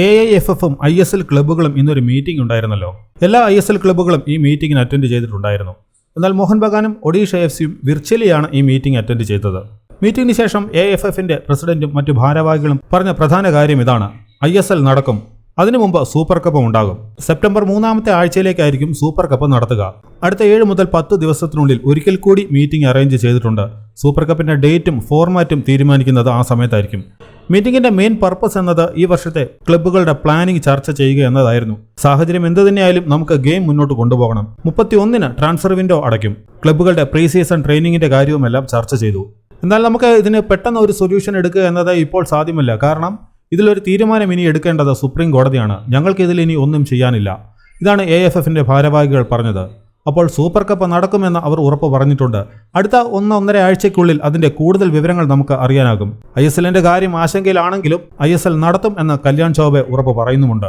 AIFF-ഉം ISL ക്ലബ്ബുകളും ഇന്നൊരു meeting ഉണ്ടായിരുന്നല്ലോ. എല്ലാ ISL ക്ലബ്ബുകളും ഈ മീറ്റിംഗിന് അറ്റൻഡ് ചെയ്തിട്ടുണ്ടായിരുന്നു. എന്നാൽ മോഹൻ ബഗാനും ഒഡീഷ FC-യും വിർച്വലിയാണ് ഈ മീറ്റിംഗ് അറ്റൻഡ് ചെയ്തത്. മീറ്റിംഗിന് ശേഷം AIFF-ന്റെ പ്രസിഡന്റും മറ്റു ഭാരവാഹികളും പറഞ്ഞ പ്രധാന കാര്യം ഇതാണ്: ISL നടക്കും, അതിനു മുമ്പ് സൂപ്പർ കപ്പും ഉണ്ടാകും. സെപ്റ്റംബർ 3-ാമത്തെ ആഴ്ചയിലേക്കായിരിക്കും സൂപ്പർ കപ്പ് നടത്തുക. അടുത്ത 7 മുതൽ 10 ദിവസത്തിനുള്ളിൽ ഒരിക്കൽ കൂടി മീറ്റിംഗ് അറേഞ്ച് ചെയ്തിട്ടുണ്ട്. സൂപ്പർ കപ്പിന്റെ ഡേറ്റും ഫോർമാറ്റും തീരുമാനിക്കുന്നത് ആ സമയത്തായിരിക്കും. മീറ്റിംഗിന്റെ മെയിൻ പർപ്പസ് എന്നത് ഈ വർഷത്തെ ക്ലബ്ബുകളുടെ പ്ലാനിംഗ് ചർച്ച ചെയ്യുക എന്നതായിരുന്നു. സാഹചര്യം എന്തു തന്നെയായാലും നമുക്ക് ഗെയിം മുന്നോട്ട് കൊണ്ടുപോകണം. 31-ന് ട്രാൻസ്ഫർ വിൻഡോ അടയ്ക്കും. ക്ലബ്ബുകളുടെ പ്രീ സീസൺ ട്രെയിനിങ്ങിന്റെ കാര്യവുമെല്ലാം ചർച്ച ചെയ്തു. എന്നാൽ നമുക്ക് ഇതിന് പെട്ടെന്ന് ഒരു സൊല്യൂഷൻ എടുക്കുക എന്നത് ഇപ്പോൾ സാധ്യമല്ല. കാരണം ഇതിലൊരു തീരുമാനം ഇനി എടുക്കേണ്ടത് സുപ്രീം കോടതിയാണ്. ഞങ്ങൾക്ക് ഇതിൽ ഇനി ഒന്നും ചെയ്യാനില്ല. ഇതാണ് AIFF-ന്റെ ഭാരവാഹികൾ പറഞ്ഞത്. അപ്പോൾ സൂപ്പർ കപ്പ് നടക്കുമെന്ന് അവർ ഉറപ്പ് പറഞ്ഞിട്ടുണ്ട്. അടുത്ത 1-1.5 ആഴ്ചയ്ക്കുള്ളിൽ അതിന്റെ കൂടുതൽ വിവരങ്ങൾ നമുക്ക് അറിയാനാകും. ISL-ന്റെ കാര്യം ആശങ്കയിലാണെങ്കിലും ISL നടത്തും എന്ന് കല്യാൺ ചൗബെ ഉറപ്പ് പറയുന്നുമുണ്ട്.